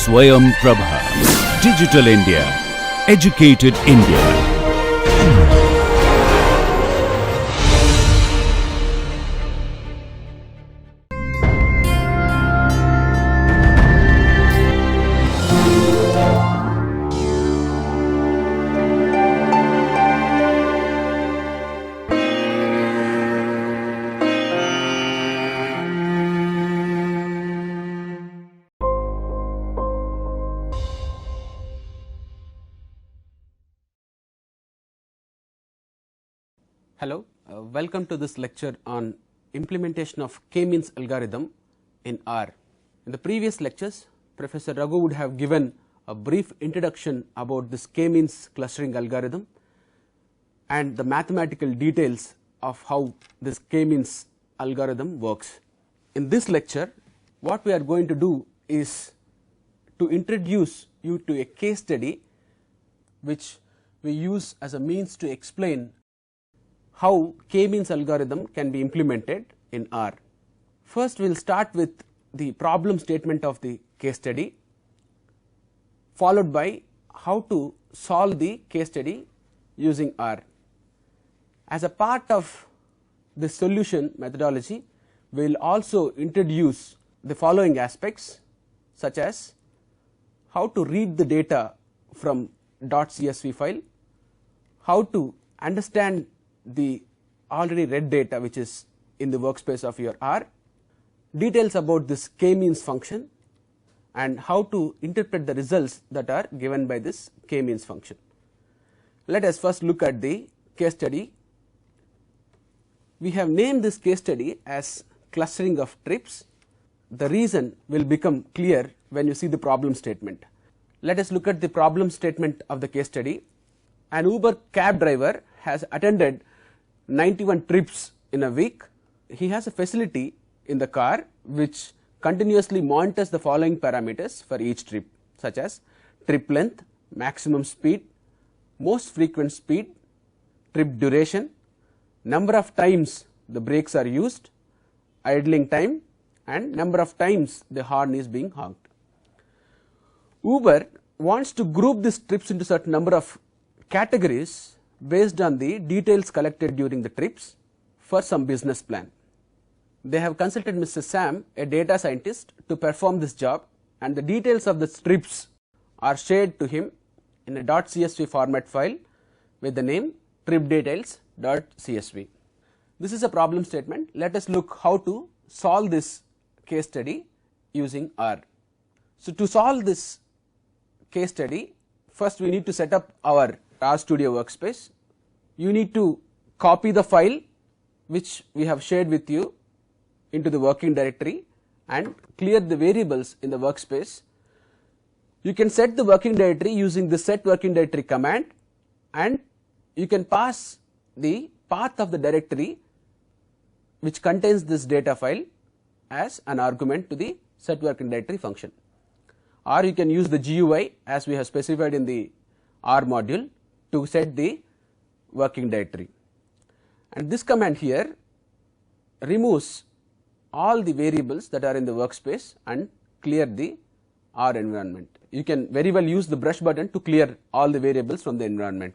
Swayam Prabha. Digital India. Educated India. Hello, welcome to this lecture on implementation of k-means algorithm in R. In the previous lectures, Professor Raghu would have given a brief introduction about this k-means clustering algorithm and the mathematical details of how this k-means algorithm works. In this lecture, what we are going to do is to introduce you to a case study which we use as a means to explain how k-means algorithm can be implemented in R. First, we will start with the problem statement of the case study, followed by how to solve the case study using R. As a part of the solution methodology, we will also introduce the following aspects, such as how to read the data from .csv file, how to understand the already read data which is in the workspace of your R, details about this k-means function, and how to interpret the results that are given by this k-means function. Let us first look at the case study. We have named this case study as clustering of trips. The reason will become clear when you see the problem statement. Let us look at the problem statement of the case study. An Uber cab driver has attended 91 trips in a week. He has a facility in the car which continuously monitors the following parameters for each trip, such as trip length, maximum speed, most frequent speed, trip duration, number of times the brakes are used, idling time, and number of times the horn is being honked. Uber wants to group these trips into certain number of categories based on the details collected during the trips for some business plan. They have consulted Mr. Sam, a data scientist, to perform this job, and the details of the trips are shared to him in a .csv format file with the name tripdetails.csv. This is a problem statement. Let us look how to solve this case study using R. So, to solve this case study, first we need to set up our RStudio workspace. You need to copy the file which we have shared with you into the working directory and clear the variables in the workspace. You can set the working directory using the set working directory command, and you can pass the path of the directory which contains this data file as an argument to the set working directory function, or you can use the GUI as we have specified in the R module to set the working directory. And this command here removes all the variables that are in the workspace and clear the R environment. You can very well use the brush button to clear all the variables from the environment.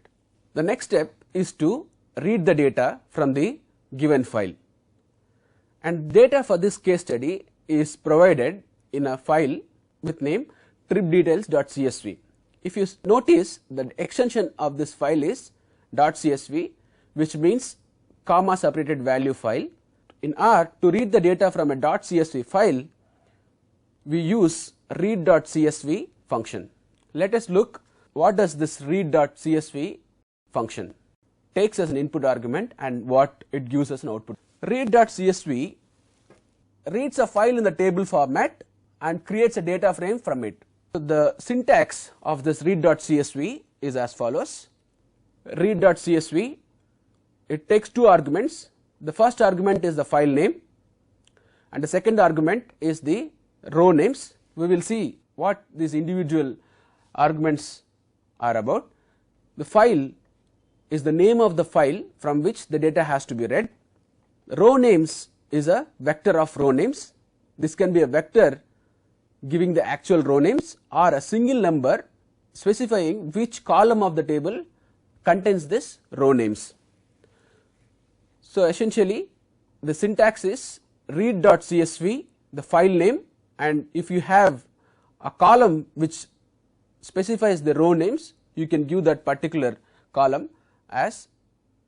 The next step is to read the data from the given file, and data for this case study is provided in a file with name tripdetails.csv. If you notice, the extension of this file is .csv, which means comma separated value file. In R, to read the data from a .csv file, we use read.csv function. Let us look what does this read.csv function takes as an input argument and what it gives as an output. Read.csv reads a file in the table format and creates a data frame from it. So, the syntax of this read.csv is as follows. Read.csv, it takes two arguments. The first argument is the file name and the second argument is the row names. We will see what these individual arguments are about. The file is the name of the file from which the data has to be read. Row names is a vector of row names. This can be a vector giving the actual row names, or a single number specifying which column of the table contains this row names. So essentially the syntax is read.csv, the file name, and if you have a column which specifies the row names, you can give that particular column as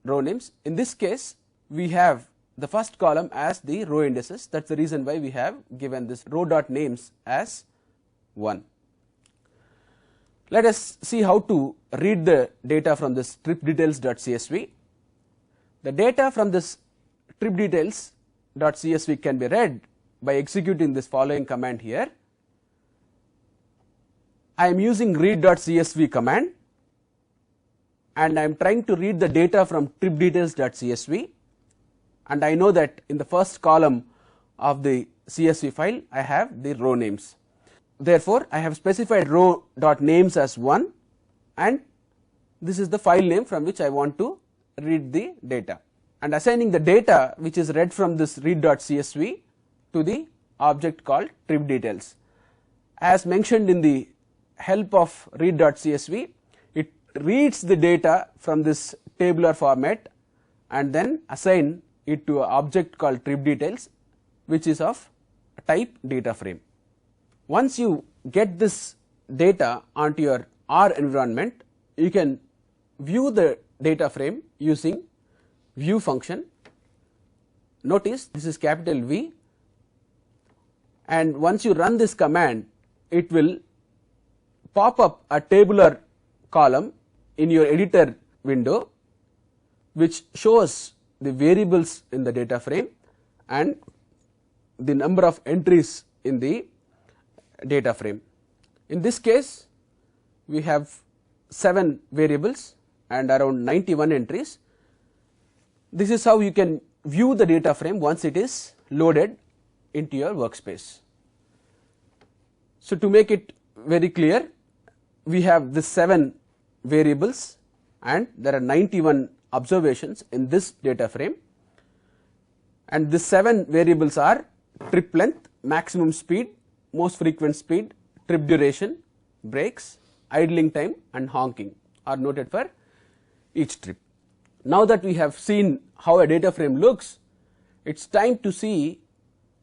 row names. In this case we have the first column as the row indices, that is the reason why we have given this row.names as 1. Let us see how to read the data from this tripdetails.csv. The data from this tripdetails.csv can be read by executing this following command here. I am using read.csv command and I am trying to read the data from tripdetails.csv, and I know that in the first column of the CSV file I have the row names. Therefore, I have specified row.names as 1, and this is the file name from which I want to read the data, and assigning the data which is read from this read.csv to the object called tripdetails. As mentioned in the help of read.csv, it reads the data from this tabular format and then assign it to an object called tripdetails, which is of type data frame. Once you get this data onto your R environment, you can view the data frame using view function. Notice this is capital V, and once you run this command, it will pop up a tabular column in your editor window which shows the variables in the data frame and the number of entries in the data frame. In this case we have 7 variables and around 91 entries. This is how you can view the data frame once it is loaded into your workspace. So to make it very clear, we have the 7 variables and there are 91 observations in this data frame, and the 7 variables are trip length, maximum speed, most frequent speed, trip duration, breaks, idling time and honking are noted for each trip. Now that we have seen how a data frame looks, it is time to see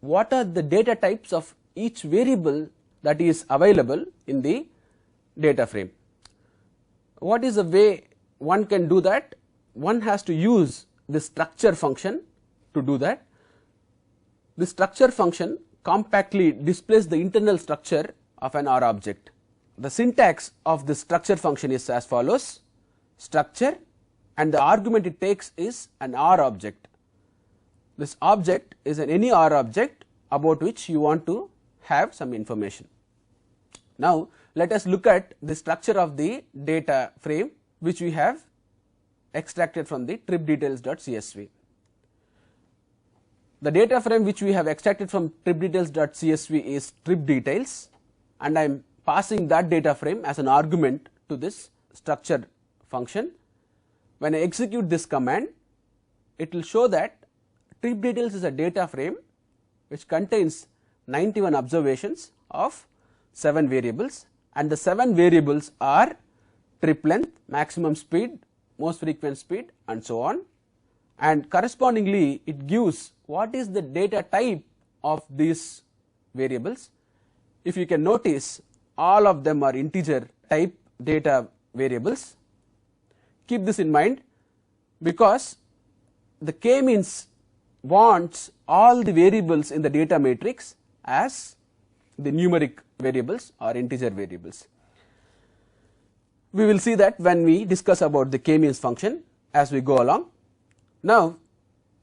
what are the data types of each variable that is available in the data frame. What is the way one can do that? One has to use the structure function to do that. The structure function compactly displays the internal structure of an R object. The syntax of the structure function is as follows: structure, and the argument it takes is an R object. This object is an any R object about which you want to have some information. Now let us look at the structure of the data frame which we have extracted from the tripdetails.csv. The data frame which we have extracted from tripdetails.csv is tripdetails, and I am passing that data frame as an argument to this structure function. When I execute this command, it will show that tripdetails is a data frame which contains 91 observations of 7 variables, and the 7 variables are trip length, maximum speed, most frequent speed and so on, and correspondingly it gives what is the data type of these variables. If you can notice, all of them are integer type data variables. Keep this in mind because the k-means wants all the variables in the data matrix as the numeric variables or integer variables. We will see that when we discuss about the k-means function as we go along. Now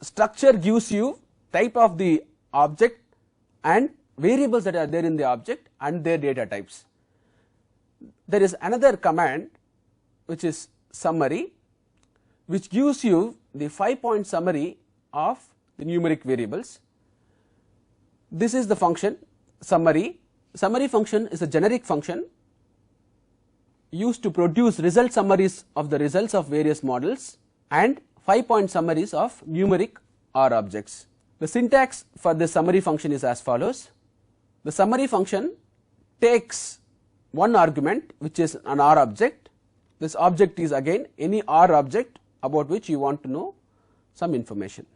structure gives you type of the object and variables that are there in the object and their data types. There is another command which is summary, which gives you the 5-point summary of the numeric variables. This is the function summary. Summary function is a generic function used to produce result summaries of the results of various models and 5-point summaries of numeric R objects. The syntax for the summary function is as follows: the summary function takes one argument which is an R object. This object is again any R object about which you want to know some information.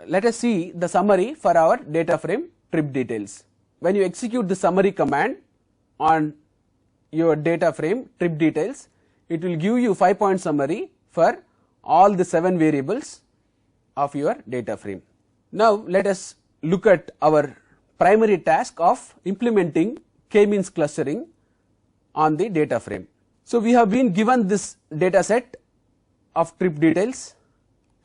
Let us see the summary for our data frame trip details. When you execute the summary command on your data frame trip details, it will give you 5-point summary for all the 7 variables of your data frame. Now let us look at our primary task of implementing k-means clustering on the data frame. So we have been given this data set of trip details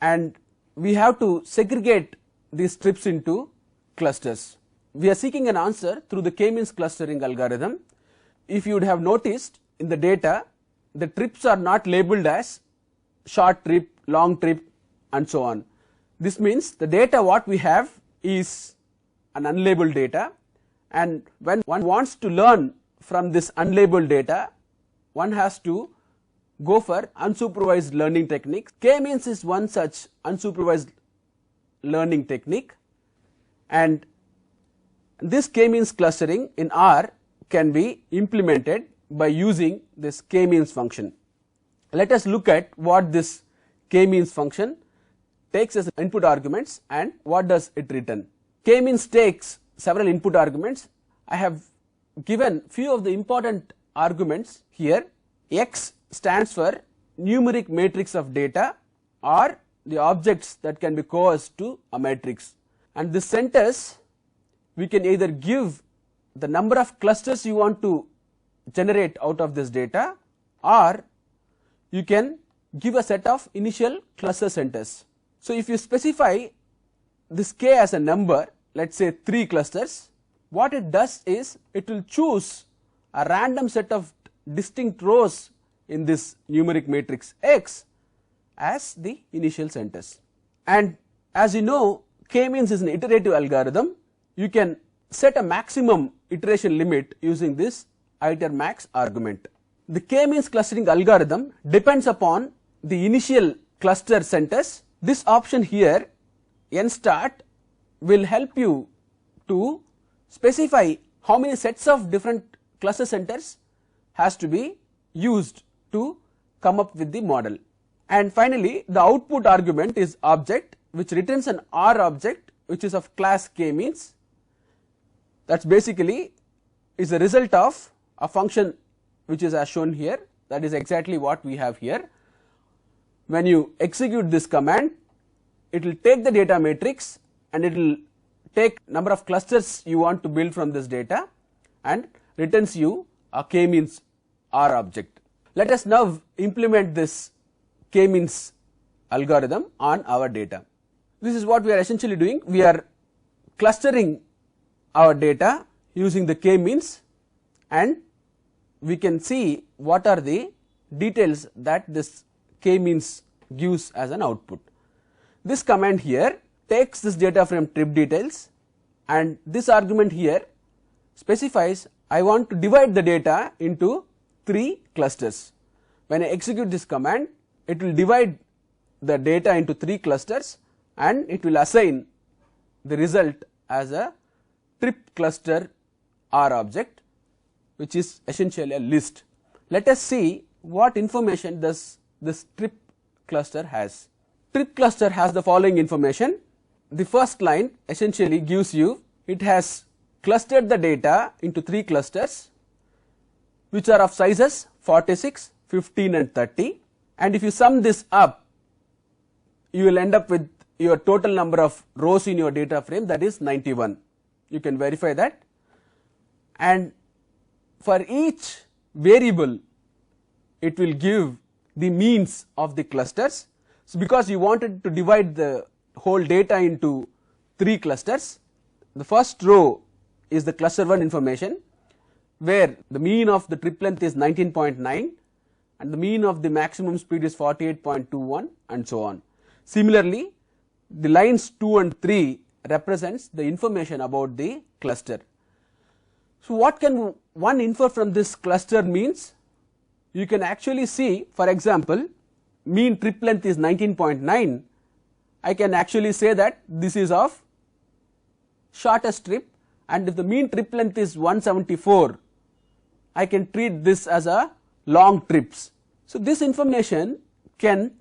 and we have to segregate these trips into clusters. We are seeking an answer through the k-means clustering algorithm. If you would have noticed in the data, the trips are not labeled as short trip, long trip and so on. This means the data what we have is an unlabeled data, and when one wants to learn from this unlabeled data, one has to go for unsupervised learning techniques. K-means is one such unsupervised learning technique, and this k-means clustering in R can be implemented by using this k-means function. Let us look at what this k-means function takes as input arguments and what does it return. K-means takes several input arguments. I have given few of the important arguments here. X stands for numeric matrix of data or the objects that can be coerced to a matrix, and this centers we can either give the number of clusters you want to generate out of this data, or you can give a set of initial cluster centers. So if you specify this k as a number, let us say 3 clusters, what it does is it will choose a random set of distinct rows in this numeric matrix X as the initial centers. And as you know, k-means is an iterative algorithm. You can set a maximum iteration limit using this itermax argument. The k-means clustering algorithm depends upon the initial cluster centers. This option here, nstart, will help you to specify how many sets of different cluster centers has to be used to come up with the model. And finally, the output argument is object, which returns an R object which is of class k-means. That is basically is a result of a function which is as shown here. That is exactly what we have here. When you execute this command, it will take the data matrix and it will take number of clusters you want to build from this data and returns you a k-means R object. Let us now implement this k-means algorithm on our data. This is what we are essentially doing. We are clustering our data using the k-means, and we can see what are the details that this k-means gives as an output. This command here takes this data frame trip details, and this argument here specifies I want to divide the data into 3 clusters. When I execute this command, it will divide the data into 3 clusters and it will assign the result as a trip cluster R object, which is essentially a list. Let us see what information does this trip cluster has. Trip cluster has the following information. The first line essentially gives you, it has clustered the data into 3 clusters which are of sizes 46, 15 and 30, and if you sum this up, you will end up with your total number of rows in your data frame, that is 91. You can verify that, and for each variable it will give the means of the clusters. So because you wanted to divide the whole data into 3 clusters, the first row is the cluster 1 information, where the mean of the trip length is 19.9 and the mean of the maximum speed is 48.21 and so on. Similarly, the lines 2 and 3 represents the information about the cluster. So what can one infer from this cluster means? You can actually see, for example, mean trip length is 19.9, I can actually say that this is of shortest trip, and if the mean trip length is 174, I can treat this as a long trips. So this information can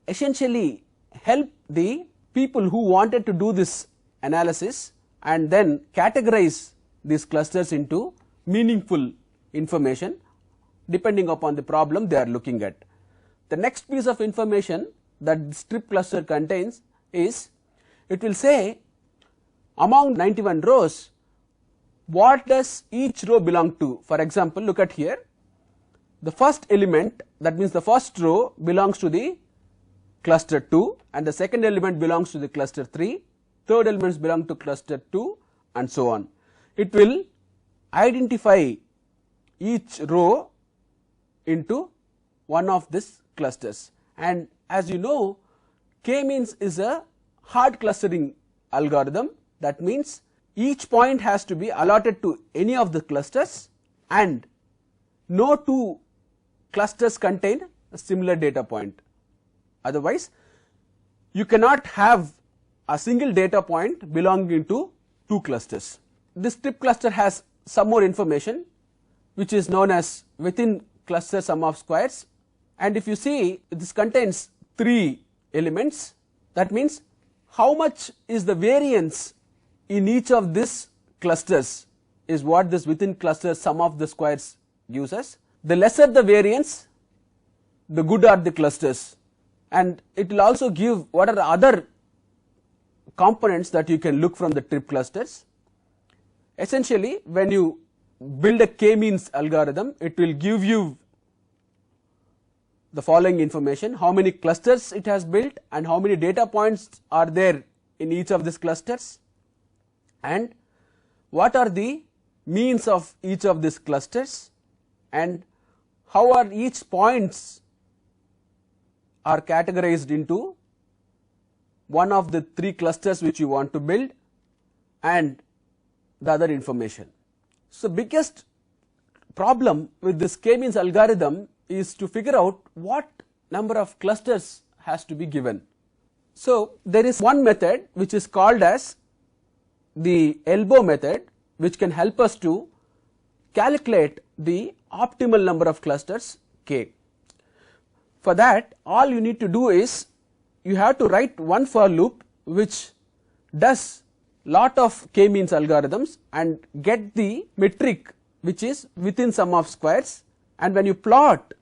essentially help the people who wanted to do this analysis and then categorize these clusters into meaningful information depending upon the problem they are looking at. The next piece of information that this trip cluster contains is, it will say among 91 rows what does each row belong to. For example, look at here, the first element, that means the first row, belongs to the cluster 2 and the second element belongs to the cluster 3, third elements belong to cluster 2 and so on. It will identify each row into one of these clusters, and as you know, k-means is a hard clustering algorithm. That means each point has to be allotted to any of the clusters and no two clusters contain a similar data point, otherwise you cannot have a single data point belonging to two clusters. This trip cluster has some more information which is known as within cluster sum of squares, and if you see, this contains 3 elements. That means how much is the variance in each of these clusters is what this within cluster sum of the squares gives us. The lesser the variance, the good are the clusters, and it will also give what are the other components that you can look from the trip clusters. Essentially, when you build a k-means algorithm, it will give you the following information: how many clusters it has built and how many data points are there in each of these clusters, and what are the means of each of these clusters, and how are each points are categorized into one of the 3 clusters which you want to build, and the other information. So biggest problem with this k-means algorithm is to figure out what number of clusters has to be given. So there is one method which is called as the elbow method, which can help us to calculate the optimal number of clusters k. For that, all you need to do is you have to write one for loop which does lot of k-means algorithms and get the metric which is within sum of squares, and when you plot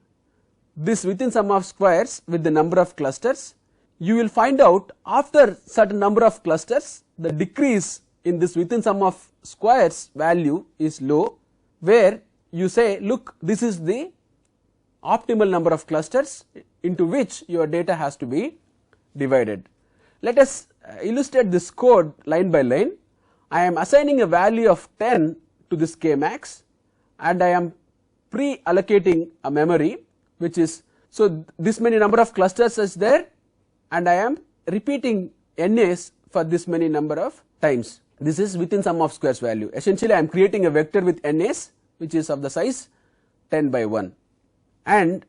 this within sum of squares with the number of clusters, you will find out after certain number of clusters the decrease in this within sum of squares value is low, where you say, look, this is the optimal number of clusters into which your data has to be divided. Let us illustrate this code line by line. I am assigning a value of 10 to this k max and I am pre-allocating a memory which is, so this many number of clusters is there and I am repeating NAs for this many number of times. This is within sum of squares value. Essentially I am creating a vector with NAs which is of the size 10 by 1, and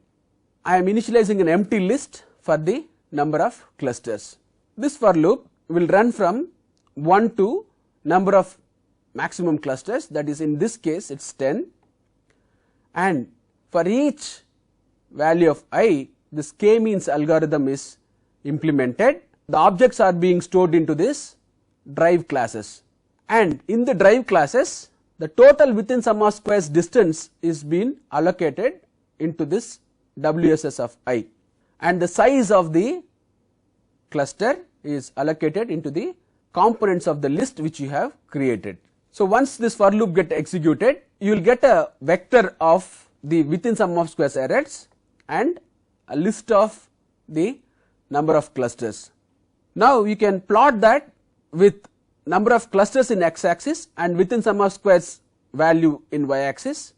I am initializing an empty list for the number of clusters. This for loop will run from 1 to number of maximum clusters, that is in this case it is 10, and for each value of I this k-means algorithm is implemented. The objects are being stored into this drive classes, and in the drive classes the total within sum of squares distance is being allocated into this WSS of I, and the size of the cluster is allocated into the components of the list which you have created. So once this for loop get executed, you will get a vector of the within sum of squares errors and a list of the number of clusters. Now you can plot that with number of clusters in x axis and within sum of squares value in y axis,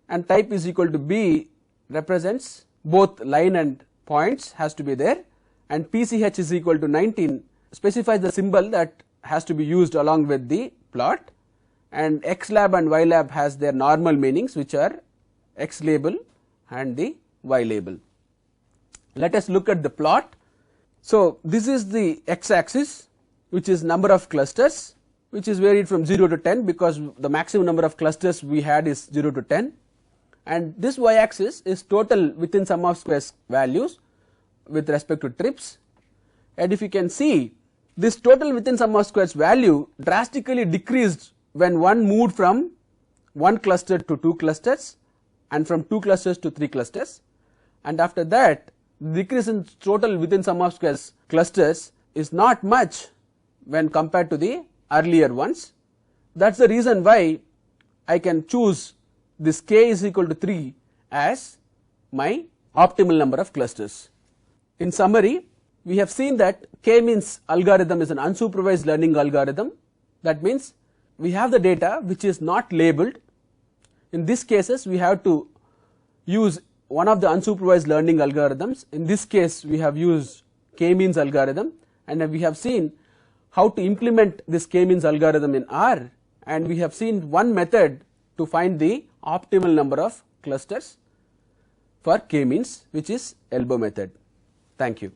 and type is equal to b represents both line and points has to be there, and PCH is equal to 19 specifies the symbol that has to be used along with the plot, and x lab and y lab has their normal meanings which are x label and the y label. Let us look at the plot. So this is the x axis which is number of clusters, which is varied from 0 to 10 because the maximum number of clusters we had is 0 to 10, and this y axis is total within sum of squares values with respect to trips. And if you can see, this total within sum of squares value drastically decreased when one moved from one cluster to two clusters and from two clusters to three clusters, and after that the decrease in total within sum of squares clusters is not much when compared to the earlier ones. That is the reason why I can choose this k is equal to 3 as my optimal number of clusters. In summary, we have seen that k-means algorithm is an unsupervised learning algorithm. That means we have the data which is not labeled. In these cases we have to use one of the unsupervised learning algorithms. In this case we have used k-means algorithm, and we have seen how to implement this k-means algorithm in R, and we have seen one method to find the optimal number of clusters for k-means, which is elbow method. Thank you.